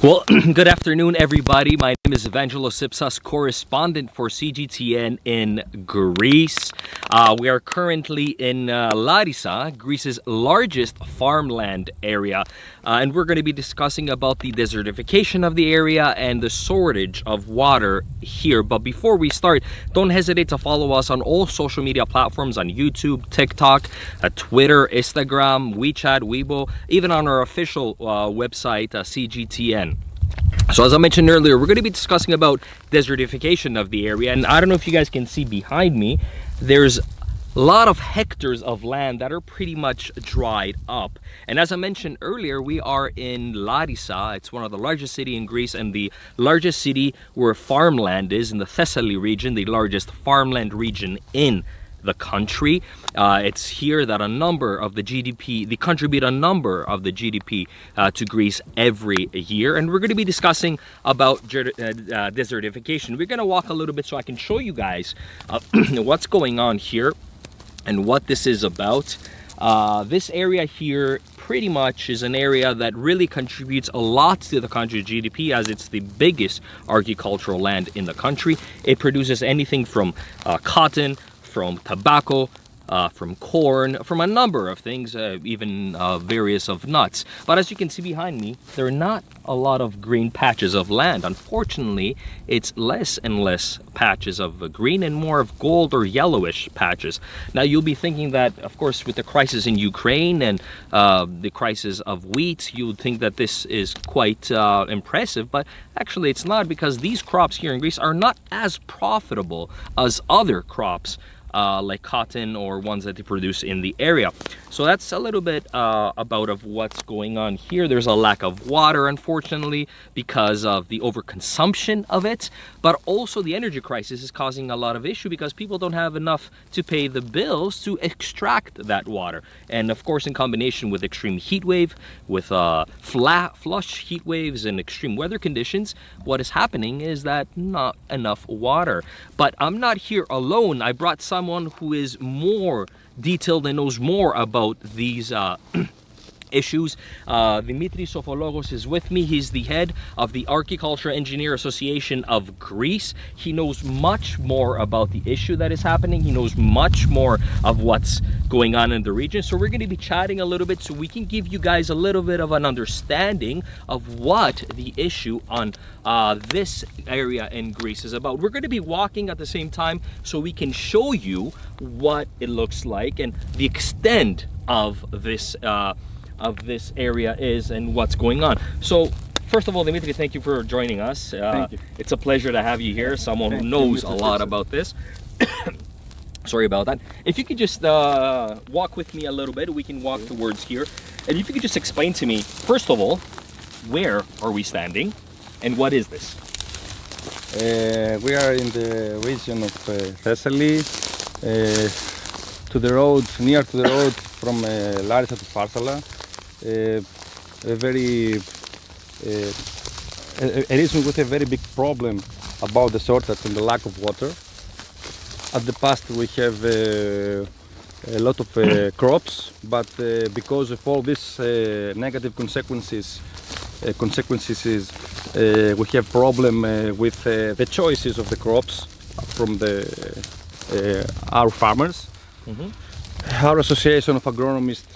Well, good afternoon, everybody. My name is Evangelo Sipsas, correspondent for CGTN in Greece. We are currently in Larissa, Greece's largest farmland area, and we're going to be discussing about the desertification of the area and the shortage of water here. But before we start, don't hesitate to follow us on all social media platforms on YouTube, TikTok, Twitter, Instagram, WeChat, Weibo, even on our official website, CGTN. So as I mentioned earlier, we're going to be discussing about desertification of the area, and I don't know if you guys can see behind me, there's a lot of hectares of land that are pretty much dried up. And as I mentioned earlier, we are in Larissa. It's one of the largest cities in Greece and the largest city where farmland is in the Thessaly region, the largest farmland region in the country. It's here that a number of the GDP, they contribute a number of the GDP to Greece every year. And we're going to be discussing about desertification. We're going to walk a little bit so I can show you guys what's going on here and what this is about. This area here pretty much is an area that really contributes a lot to the country's GDP, as it's the biggest agricultural land in the country. It produces anything from cotton, from tobacco, from corn, from a number of things, even various of nuts. But as you can see behind me, there are not a lot of green patches of land. Unfortunately, it's less and less patches of green and more of gold or yellowish patches. Now you'll be thinking that, of course, with the crisis in Ukraine and the crisis of wheat, you would think that this is quite impressive, but actually it's not, because these crops here in Greece are not as profitable as other crops like cotton or ones that they produce in the area. So that's a little bit about of what's going on here. There's a lack of water, unfortunately, because of the overconsumption of it, but also the energy crisis is causing a lot of issue because people don't have enough to pay the bills to extract that water. And of course, in combination with extreme heat wave, with flush heat waves and extreme weather conditions, what is happening is that not enough water. But I'm not here alone. I brought someone who is more detailed and knows more about these issues. Dimitris Sofologos is with me. He's the head of the Agriculture Engineer Association of Greece. He knows much more about the issue that is happening. He knows much more of what's going on in the region. So we're going to be chatting a little bit so we can give you guys a little bit of an understanding of what the issue on this area in Greece is about. We're going to be walking at the same time so we can show you what it looks like and the extent of this area is and what's going on. So first of all, Dimitri, thank you for joining us. Thank you. It's a pleasure to have you here, someone who knows a lot about this. Sorry about that. If you could just walk with me a little bit, we can walk towards here. And if you could just explain to me, first of all, where are we standing and what is this? We are in the region of Thessaly, to the road, near to the road from Larissa to Pharthala. A region with a very big problem about the shortage and the lack of water. At the past we have a lot of crops, but because of all these negative consequences we have problem with the choices of the crops from our farmers. Mm-hmm. Our association of agronomists,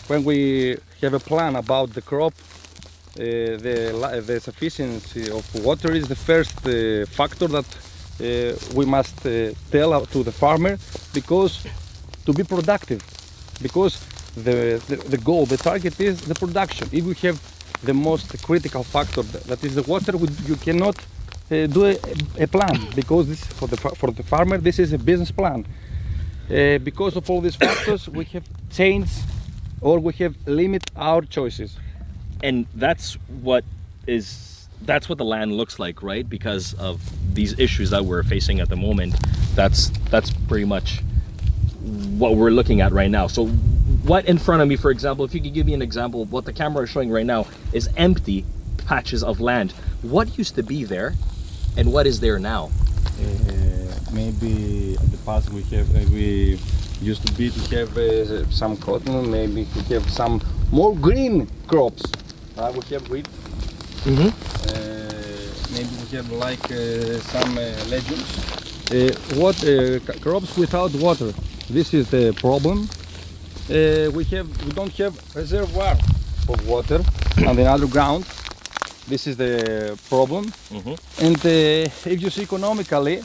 when we have a plan about the crop, the sufficiency of water is the first factor that we must tell to the farmer, because to be productive, because the goal, the target is the production. If we have the most critical factor, that is the water, you cannot do a plan, because this for the farmer this is a business plan. Because of all these factors, we have changed, or we have limit our choices. And that's what the land looks like, right? Because of these issues that we're facing at the moment. That's pretty much what we're looking at right now. So what in front of me, for example, if you could give me an example of what the camera is showing right now, is empty patches of land. What used to be there and what is there now? Maybe at the past we used to have some cotton, maybe we have some more green crops. We have wheat. Mm-hmm. Maybe we have like some legumes. Crops without water. This is the problem. We don't have reservoir of water on the underground. This is the problem. Mm-hmm. And if you see economically,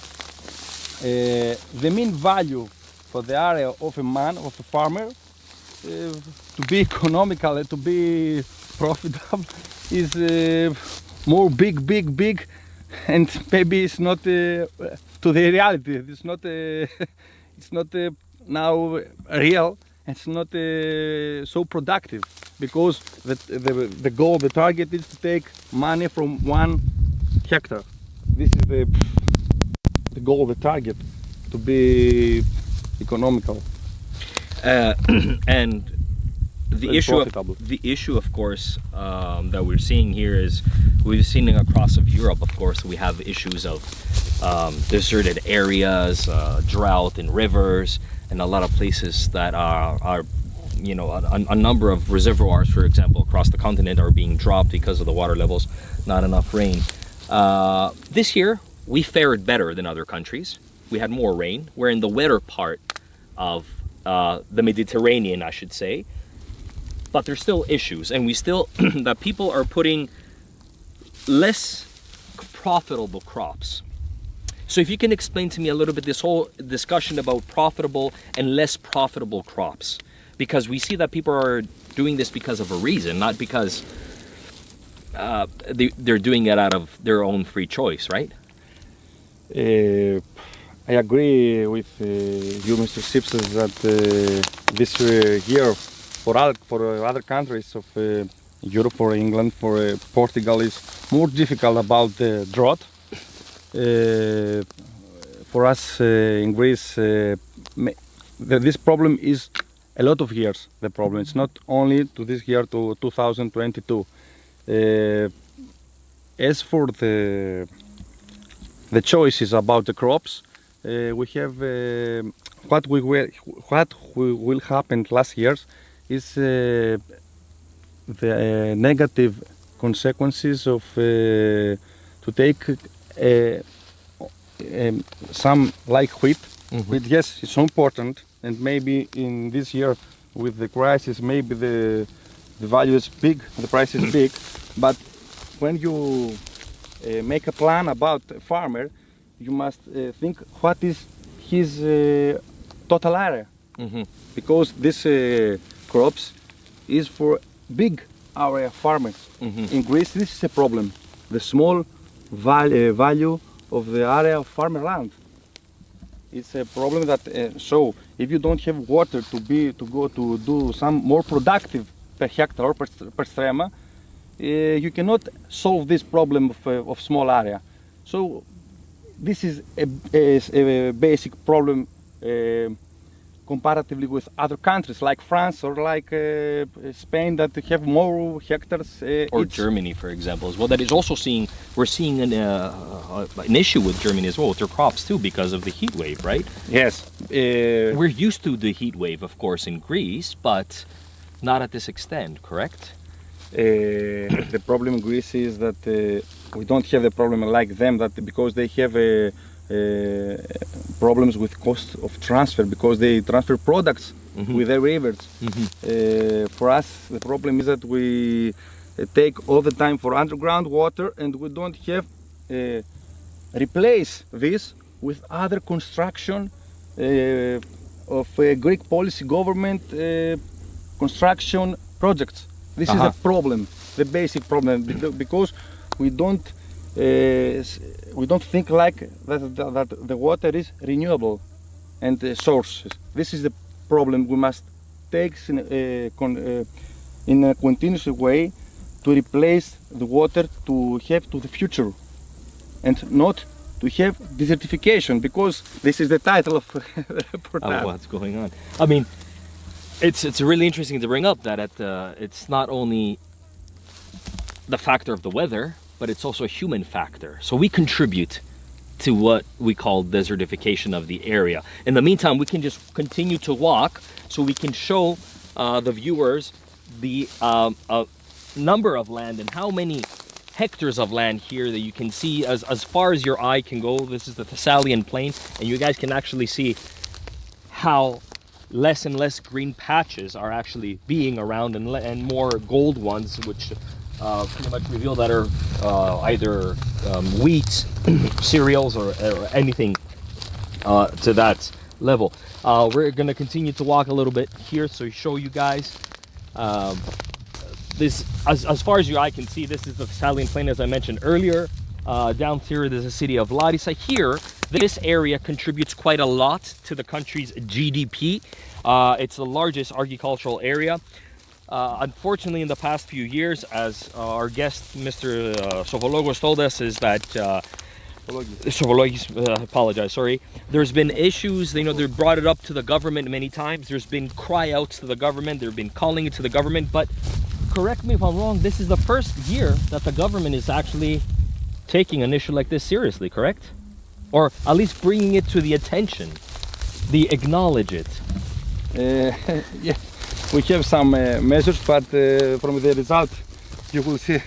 the mean value for the area of a man, of a farmer, to be economical, to be profitable, is more big, and maybe it's not to the reality. It's not. It's not now real. It's not so productive, because the goal, the target is to take money from 1 hectare. This is the goal, the target, to be economical. And the issue, of course, that we're seeing here is, we've seen across of Europe, of course, we have issues of deserted areas, drought in rivers, and a lot of places that are you know, a number of reservoirs, for example, across the continent are being dropped because of the water levels, not enough rain. This year, we fared better than other countries. We had more rain. We're in the wetter part of the Mediterranean, I should say. But there's still issues, and we still, that people are putting less profitable crops. So if you can explain to me a little bit this whole discussion about profitable and less profitable crops, because we see that people are doing this because of a reason, not because they're doing it out of their own free choice, right? I agree with you, Mr. Sipsas, that this year for other countries of Europe, for England, for Portugal, is more difficult about the drought. For us in Greece, this problem is a lot of years. The problem, it's not only to this year, to 2022. As for the choices about the crops, we have what will happen last years is the negative consequences of to take some like wheat. Mm-hmm. Wheat, yes, it's so important, and maybe in this year with the crisis, maybe the value is big, the price is big, but when you make a plan about a farmer, you must think what is his total area. Mm-hmm. Because this crops is for big area farmers. Mm-hmm. In Greece, this is a problem. The small value of the area of farmer land. It's a problem that so if you don't have water to go to do some more productive per hectare or per strema, you cannot solve this problem of small area. So this is a basic problem comparatively with other countries like France or like Spain that have more hectares. Or Germany, for example, as well. That is also we're seeing an issue with Germany as well, with their crops too, because of the heat wave, right? Yes. We're used to the heat wave, of course, in Greece, but not at this extent, correct? The problem in Greece is that we don't have the problem like them, that because they have problems with cost of transfer, because they transfer products Mm-hmm. with the rivers. Mm-hmm. For us, the problem is that we take all the time for underground water, and we don't have replace this with other construction of Greek policy government construction projects. This is the problem, the basic problem, because we don't think like that the water is renewable and sources. This is the problem we must take in a continuous way to replace the water to have to the future, and not to have desertification, because this is the title of the report. What's going on? I mean, it's really interesting to bring up that it's not only the factor of the weather, but it's also a human factor. So we contribute to what we call desertification of the area. In the meantime, we can just continue to walk so we can show the viewers the number of land and how many hectares of land here that you can see as far as your eye can go. This is the Thessalian plain, and you guys can actually see how less and less green patches are actually being around, and more gold ones, which pretty much reveal that are either wheat, cereals, or anything to that level. We're going to continue to walk a little bit here so show you guys this. As far as your eye can see, this is the Thessalian plain, as I mentioned earlier. Down here, there's the city of Larissa. Here, this area contributes quite a lot to the country's GDP. It's the largest agricultural area. Unfortunately, in the past few years, as our guest, Mr. Sovologos, told us, is that apologize, sorry. There's been issues, you know, they brought it up to the government many times. There's been cry outs to the government. They've been calling it to the government. But correct me if I'm wrong, this is the first year that the government is actually taking an issue like this seriously, correct? Or at least bringing it to the attention. They acknowledge it. Yeah, we have some measures, but from the result, you will see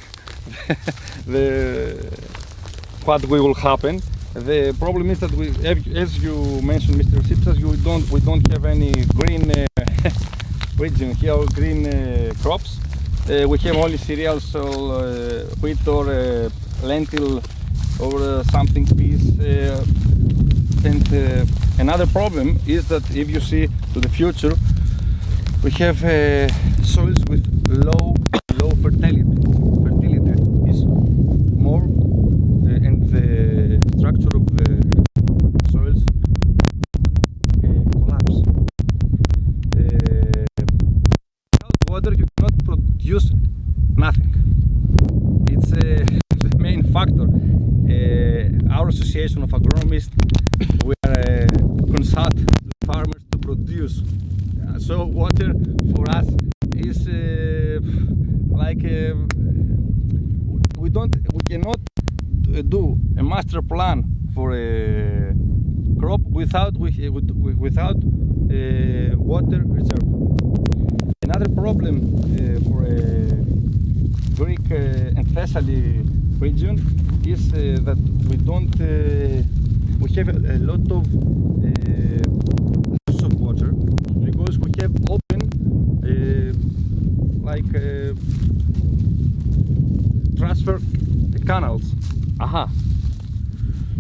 what will happen. The problem is that we, as you mentioned, Mr. Sipsas, we don't have any green region here, green crops. We have only cereals, or wheat, or lentil, or something peas. And another problem is that if you see to the future, we have soils with low fertility. Fertility is more, and the structure of the soils collapse. Without water, you cannot produce nothing. It's the main factor. Our association of agronomists, we are consult farmers to produce. So water for us is like we cannot do a master plan for a crop without water reserve. Another problem for Greek and Thessaly region is that we have a lot of loss of water because we have open transfer canals. Aha.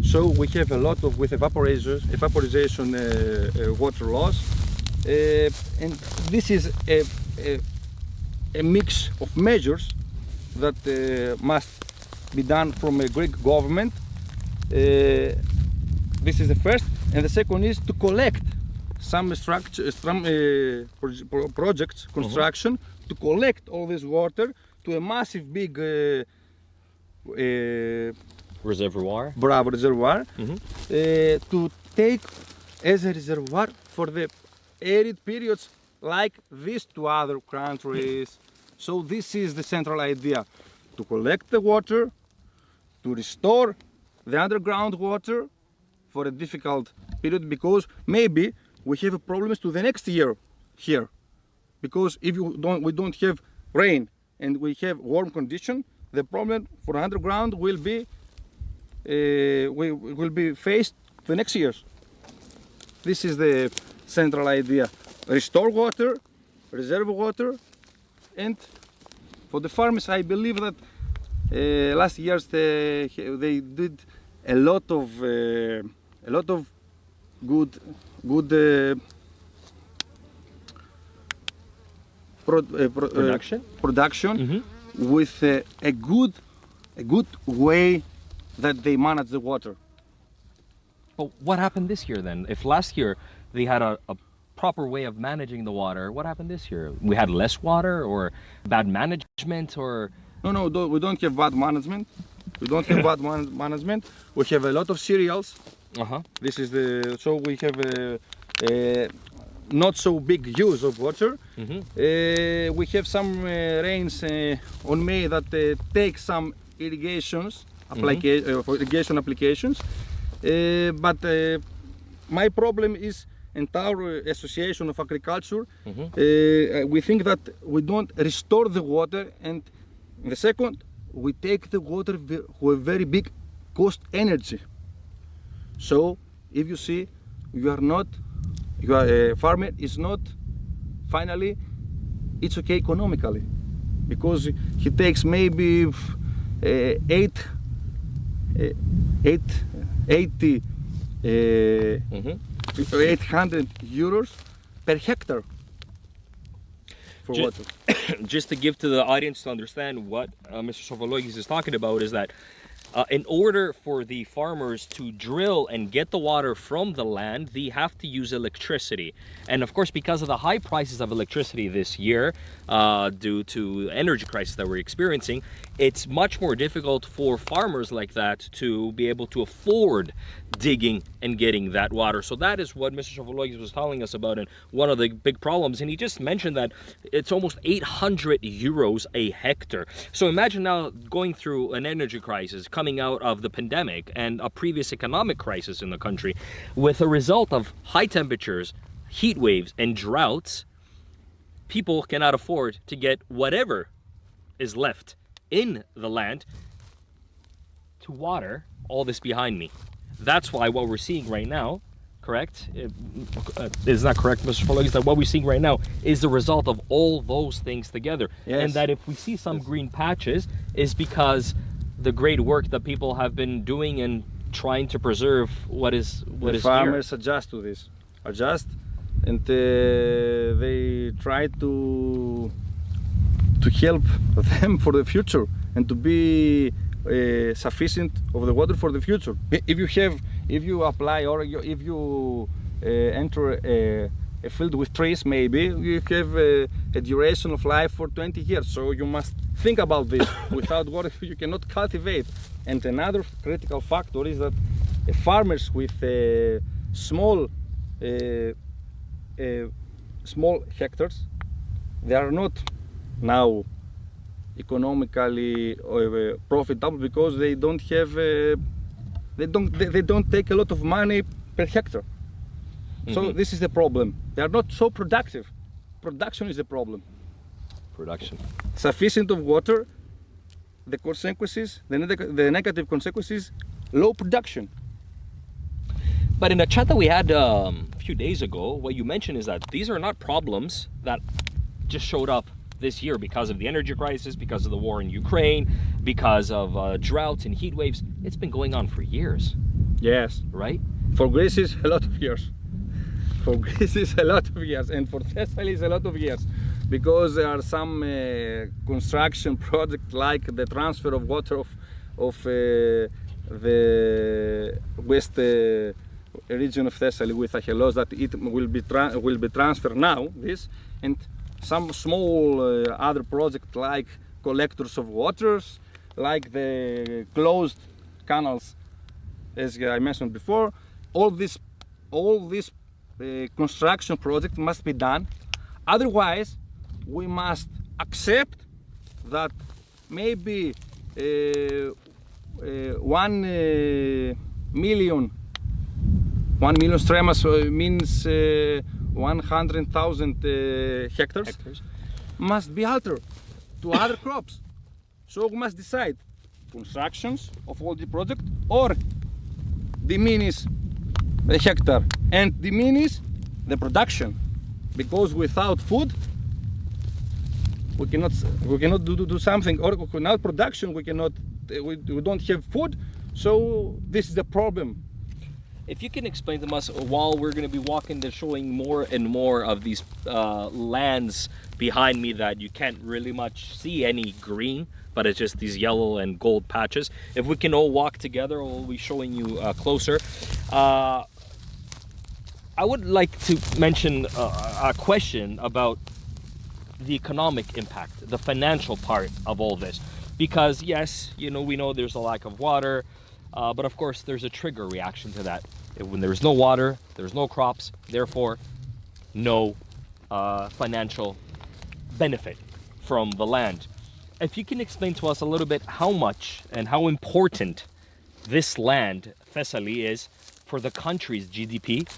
So we have a lot of evaporation water loss, and this is a mix of measures that must be done from a Greek government. This is the first, and the second is to collect some projects, construction, to collect all this water to a massive big reservoir. Bravo reservoir, to take as a reservoir for the arid periods like these two other countries. So this is the central idea: to collect the water, to restore the underground water for a difficult period, because maybe we have problems to the next year here, because if we don't have rain and we have warm condition, the problem for underground will be will be faced the next years. This is the central idea: restore water, reserve water. And for the farmers, I believe that last years they did a lot of good production with a good way that they manage the water. But what happened this year then? If last year they had a proper way of managing the water, what happened this year? We had less water, or bad management, or? No, we don't have bad management. We don't have bad management. We have a lot of cereals. This is so we have a not so big use of water. We have some rains on May that take some irrigations, irrigation applications. But my problem is, and our association of agriculture, we think that we don't restore the water, and The second, we take the water with very big cost energy. So if you see, a farmer is not, finally, it's okay economically, because he takes maybe 80 800 euros per hectare for water. Just to give to the audience to understand what Mr. Sophologius is talking about is that in order for the farmers to drill and get the water from the land, they have to use electricity. And of course, because of the high prices of electricity this year, due to energy crisis that we're experiencing, it's much more difficult for farmers like that to be able to afford digging and getting that water. So that is what Mr. Sophologius was telling us about, and one of the big problems. And he just mentioned that it's almost 800 euros a hectare. So imagine now going through an energy crisis, coming out of the pandemic and a previous economic crisis in the country, with a result of high temperatures, heat waves, and droughts. People cannot afford to get whatever is left in the land to water all this behind me. That's why what we're seeing right now, correct? Is that correct, Mr. Sophologius? That what we're seeing right now is the result of all those things together. Yes. And that if we see some green patches, is because the great work that people have been doing and trying to preserve what is the farmers adjust to this, and they try to help them for the future and to be sufficient of the water for the future. If you apply, or if you enter a field with trees, maybe you have a duration of life for 20 years. So you must think about this. Without water, you cannot cultivate. And another critical factor is that farmers with small hectares, they are not now economically profitable, because they don't have they don't take a lot of money per hectare. So this is the problem. They are not so productive. Production is the problem. Production. Sufficient of water, the consequences, the negative consequences, low production. But in a chat that we had a few days ago, what you mentioned is that these are not problems that just showed up this year because of the energy crisis, because of the war in Ukraine, because of droughts and heat waves. It's been going on for years. Yes. Right? For Greece is a lot of years. For Greece is a lot of years, and for Thessaly is a lot of years, because there are some construction projects like the transfer of water of the west region of Thessaly with Achelos, that it will be transferred now. This, and some small other projects like collectors of waters, like the closed canals, as I mentioned before. All this construction project must be done. Otherwise, we must accept that maybe 1 million stremas means 100,000 hectares must be altered to other crops. So we must decide constructions of all the project, or diminish the hectare and diminish the production, because without food we cannot do something, or without production we don't have food. So this is the problem. If you can explain to us, while we're going to be walking and showing more and more of these lands behind me that you can't really much see any green, but it's just these yellow and gold patches. If we can all walk together, we'll be showing you closer. I would like to mention a question about the economic impact, the financial part of all this. Because yes, we know there's a lack of water, but of course there's a trigger reaction to that. When there's no water, there's no crops, therefore no financial benefit from the land. If you can explain to us a little bit how much and how important this land, Thessaly, is for the country's GDP,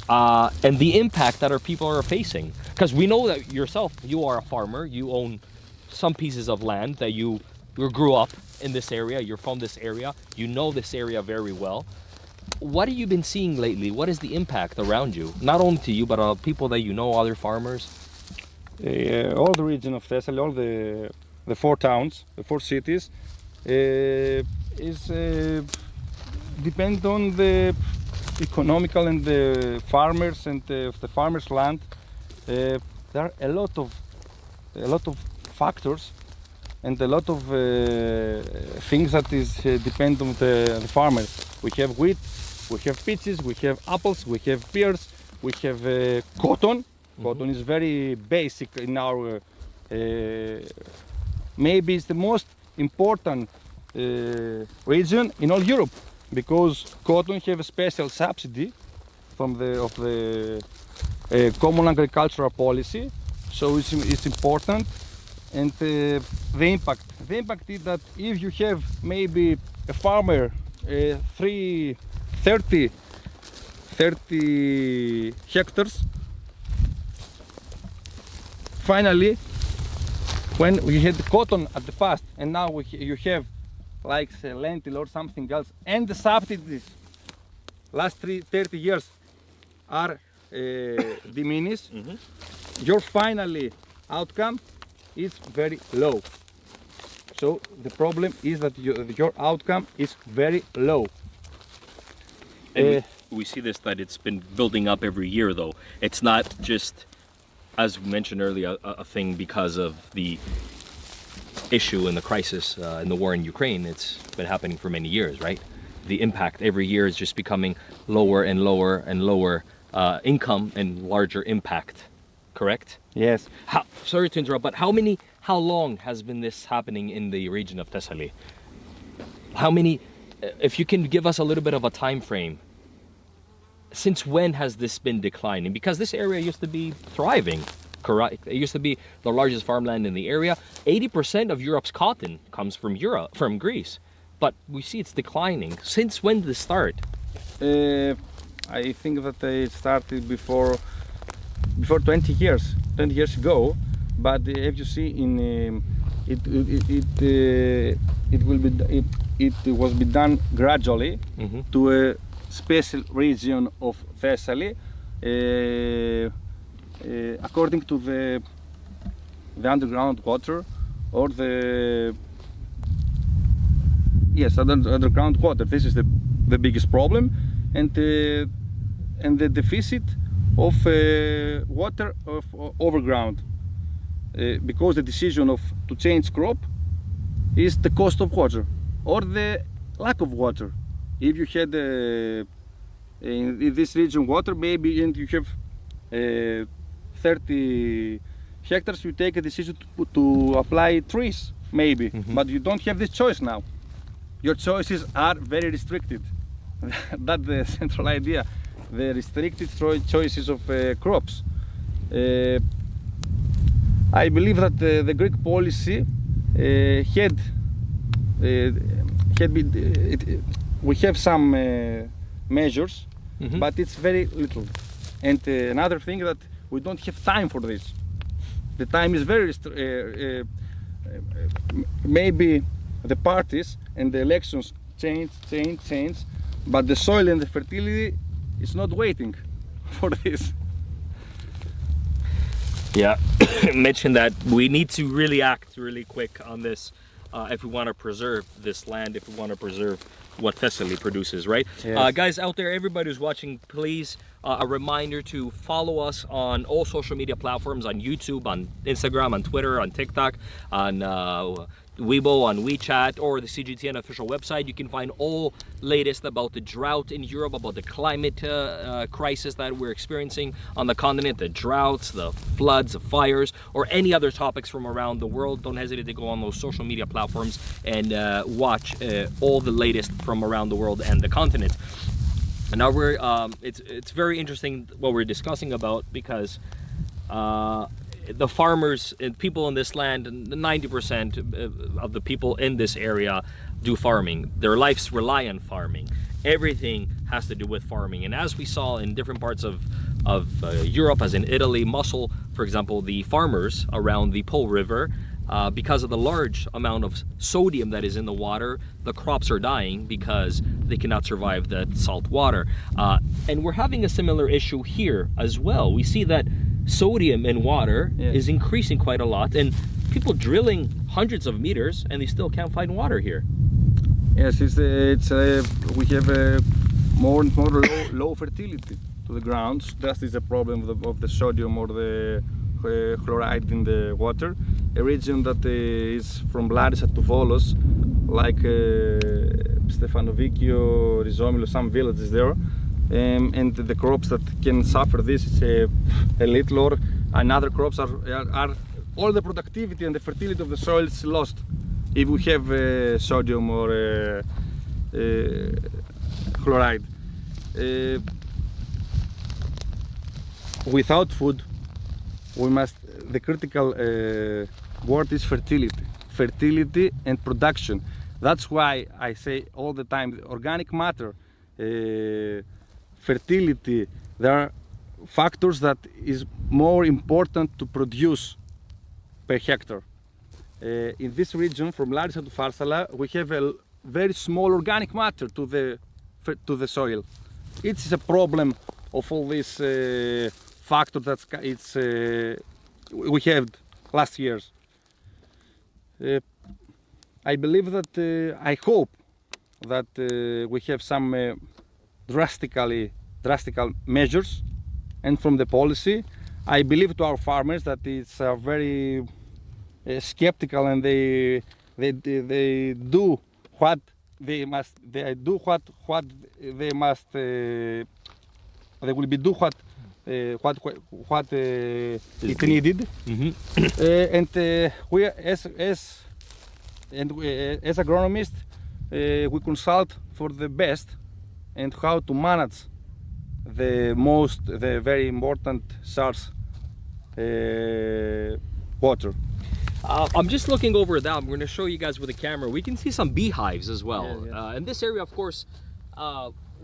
and the impact that our people are facing. Because we know that yourself, you are a farmer, you own some pieces of land that you grew up in this area, you're from this area, you know this area very well. What have you been seeing lately? What is the impact around you? Not only to you, but people that you know, other farmers? All the region of Thessaly, all the 4 towns, the 4 cities, is depend on the economical and the farmers and the farmers' land. There are a lot of factors and a lot of things that is depend on the farmers. We have wheat, we have peaches, we have apples, we have pears, we have cotton. Cotton is very basic in our, maybe it's the most important region in all Europe, because cotton have a special subsidy from the common agricultural policy, so it's important. And the impact is that if you have maybe a farmer 30 hectares, finally, when we had cotton at the past and now you have like lentil or something else, and the subsidies last 30 years are diminished, your finally outcome is very low. So the problem is that your outcome is very low. And we see this, that it's been building up every year though. It's not just, as we mentioned earlier, a thing because of the issue and the crisis in the war in Ukraine. It's been happening for many years, right? The impact every year is just becoming lower and lower and lower income and larger impact, correct? Yes. Sorry to interrupt, but how long has been this happening in the region of Thessaly? How many, if you can give us a little bit of a time frame, since when has this been declining? Because this area used to be thriving, correct? It used to be the largest farmland in the area. 80% of Europe's cotton comes from Greece, but we see it's declining. Since when did it start? I think that it started before 20 years ago, but as you see, it was be done gradually to a special region of Thessaly, according to the underground water, or the underground water. This is the biggest problem, and the deficit of water of overground, because the decision to change crop is the cost of water or the lack of water. If you had in this region water, maybe, and you have 30 hectares, you take a decision to apply trees, maybe, but you don't have this choice now. Your choices are very restricted. That's the central idea. The restricted choices of crops. I believe that the Greek policy we have some measures, but it's very little. And another thing, that we don't have time for this. The time is very maybe the parties and the elections change, but the soil and the fertility is not waiting for this. Yeah, mention that we need to really act really quick on this if we want to preserve this land, if we want to preserve what Thessaly produces, right? Yes. Guys out there, everybody who's watching, please, a reminder to follow us on all social media platforms, on YouTube, on Instagram, on Twitter, on TikTok, on Weibo, on WeChat, or the CGTN official website. You can find all latest about the drought in Europe, about the climate crisis that we're experiencing on the continent, the droughts, the floods, the fires, or any other topics from around the world. Don't hesitate to go on those social media platforms and watch all the latest from around the world and the continent. And now we're it's very interesting what we're discussing about, because the farmers and people in this land, 90% of the people in this area do farming. Their lives rely on farming. Everything has to do with farming. And as we saw in different parts of Europe, as in Italy, mussel, for example, the farmers around the Po River, because of the large amount of sodium that is in the water, the crops are dying because they cannot survive the salt water. And we're having a similar issue here as well. We see that sodium in water is increasing quite a lot, and people drilling hundreds of meters and they still can't find water here. Yes, we have more and more low fertility to the grounds. That is a problem of the sodium or the chloride in the water. A region that is from Larissa to Volos, like Stefanovicchio, Rizomilo, some villages there, and the crops that can suffer this is a little, or another crops are all the productivity and the fertility of the soil is lost if we have sodium or chloride. Without food, the critical word is fertility and production. That's why I say all the time, organic matter, fertility, there are factors that is more important to produce per hectare. In this region, from Larissa to Farsala, we have a very small organic matter to the soil. It's a problem of all these factors that we had last years. I believe that I hope that we have some drastical measures, and from the policy, I believe to our farmers that it's very skeptical, and they do what they must. They do what they must. They will be do what is needed. And we as agronomists, we consult for the best and how to manage the very important source water. I'm just looking over that. I'm going to show you guys with the camera. We can see some beehives as well. Yeah. In this area, of course,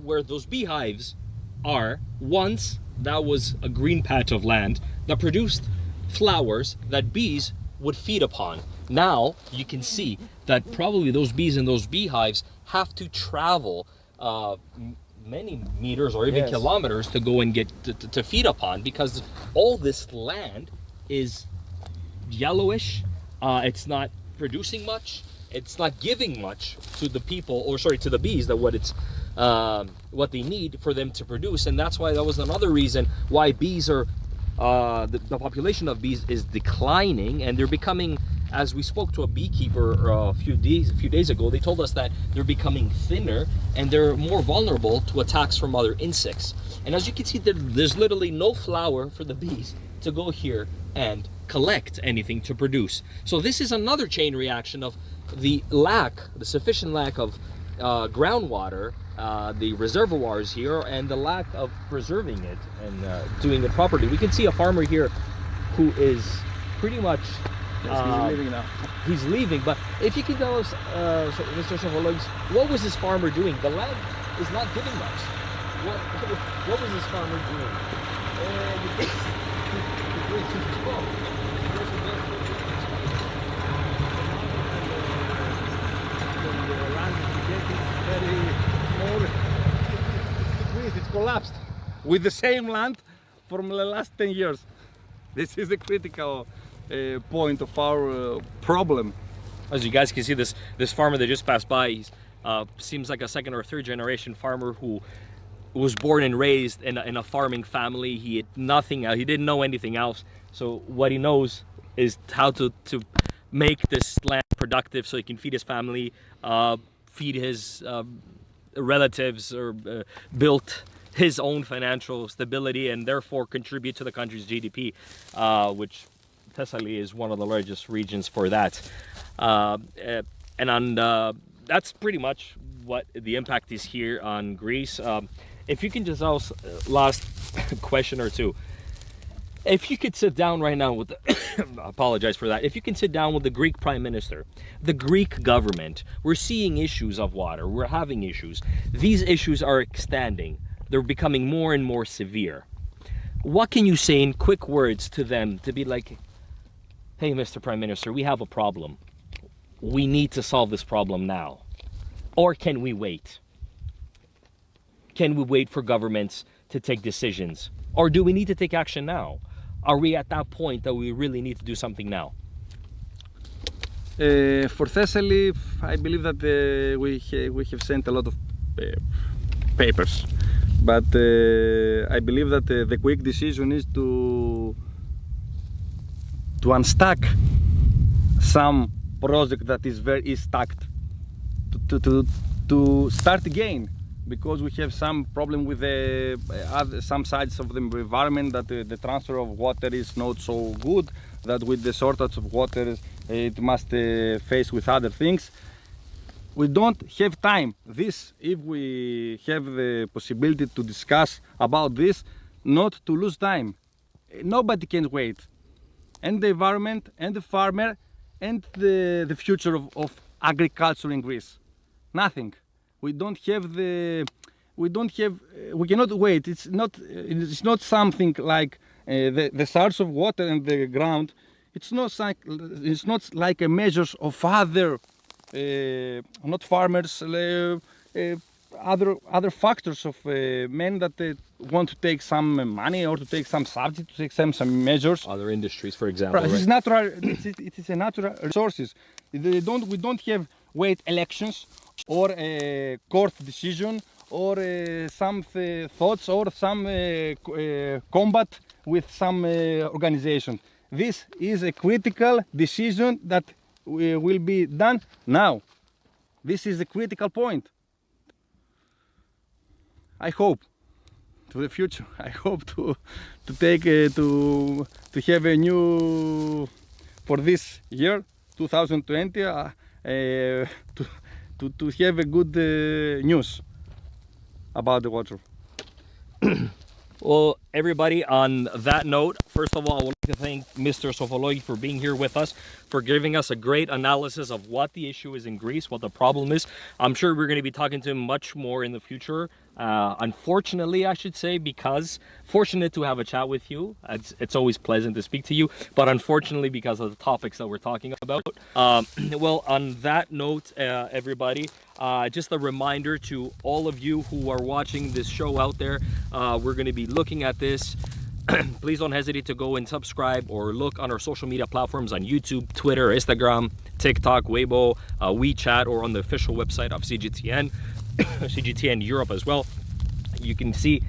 where those beehives are, once that was a green patch of land that produced flowers that bees would feed upon. Now you can see that probably those bees in those beehives have to travel many meters or even kilometers to go and get to feed upon, because all this land is yellowish. It's not producing much, it's not giving much to the people, or sorry, to the bees, that what they need for them to produce. And that's why that was another reason why bees are the population of bees is declining, and they're becoming, as we spoke to a beekeeper a few days ago, they told us that they're becoming thinner and they're more vulnerable to attacks from other insects. And as you can see, there's literally no flower for the bees to go here and collect anything to produce. So this is another chain reaction of the sufficient lack of groundwater, the reservoirs here, and the lack of preserving it and doing it properly. We can see a farmer here who is pretty much he's leaving now. He's leaving, but if you could tell us, Mr. Sohologs, what was this farmer doing? The land is not giving much. What was this farmer doing? It's collapsed with the same land from the last 10 years. This is the critical point of our problem. As you guys can see, this farmer that just passed by, he seems like a second or third generation farmer who was born and raised in a farming family. He had nothing else. He didn't know anything else. So what he knows is how to make this land productive so he can feed his family, feed his relatives, or build his own financial stability, and therefore contribute to the country's GDP, which Thessaly is one of the largest regions for that. That's pretty much what the impact is here on Greece. If you can just ask last question or two. If you could sit down right now with apologize for that. If you can sit down with the Greek Prime Minister, the Greek government, we're seeing issues of water. We're having issues. These issues are extending. They're becoming more and more severe. What can you say in quick words to them to be like, hey, Mr. Prime Minister, we have a problem. We need to solve this problem now. Or can we wait? Can we wait for governments to take decisions? Or do we need to take action now? Are we at that point that we really need to do something now? For Thessaly, I believe that we have sent a lot of papers, but I believe that the quick decision is to unstuck some project that is stuck, to start again, because we have some problem with some sides of the environment, that the transfer of water is not so good, that with the shortage of water it must face with other things. We don't have time. This, if we have the possibility to discuss about this, not to lose time. Nobody can wait. And the environment, and the farmer, and the future of agriculture in Greece. Nothing. We cannot wait. It's not something like the source of water and the ground. It's not like a measures of other, not farmers, other factors of men that want to take some money, or to take some subsidy, to take some measures. Other industries, for example. Right. It's natural. It is a natural resources. We don't have wait elections, or a court decision, or some thoughts, or some combat with some organization. This is a critical decision that will be done now. This is a critical point. I hope to the future. I hope to take to have a new, for this year 2020 to have a good news about the water. Well, everybody, on that note, first of all, I would like to thank Mr. Sofologi for being here with us, for giving us a great analysis of what the issue is in Greece, what the problem is. I'm sure we're going to be talking to him much more in the future. Unfortunately, I should say, because fortunate to have a chat with you. It's always pleasant to speak to you, but unfortunately, because of the topics that we're talking about. Well, on that note, everybody, just a reminder to all of you who are watching this show out there, we're going to be looking at this. Please don't hesitate to go and subscribe, or look on our social media platforms on YouTube, Twitter, Instagram, TikTok, Weibo, WeChat, or on the official website of CGTN, CGTN Europe as well. You can see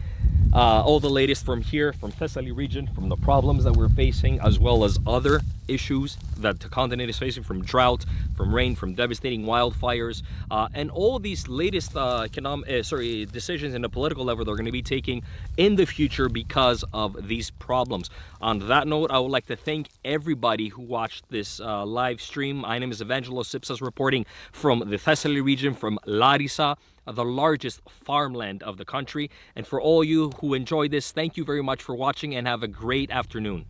all the latest from here, from Thessaly region, from the problems that we're facing, as well as other issues that the continent is facing, from drought, from rain, from devastating wildfires, and all these latest decisions in the political level they're going to be taking in the future because of these problems. On that note, I would like to thank everybody who watched this live stream. My name is Evangelo Sipsas, reporting from the Thessaly region, from Larissa, the largest farmland of the country. And for all you who enjoyed this, thank you very much for watching, and have a great afternoon.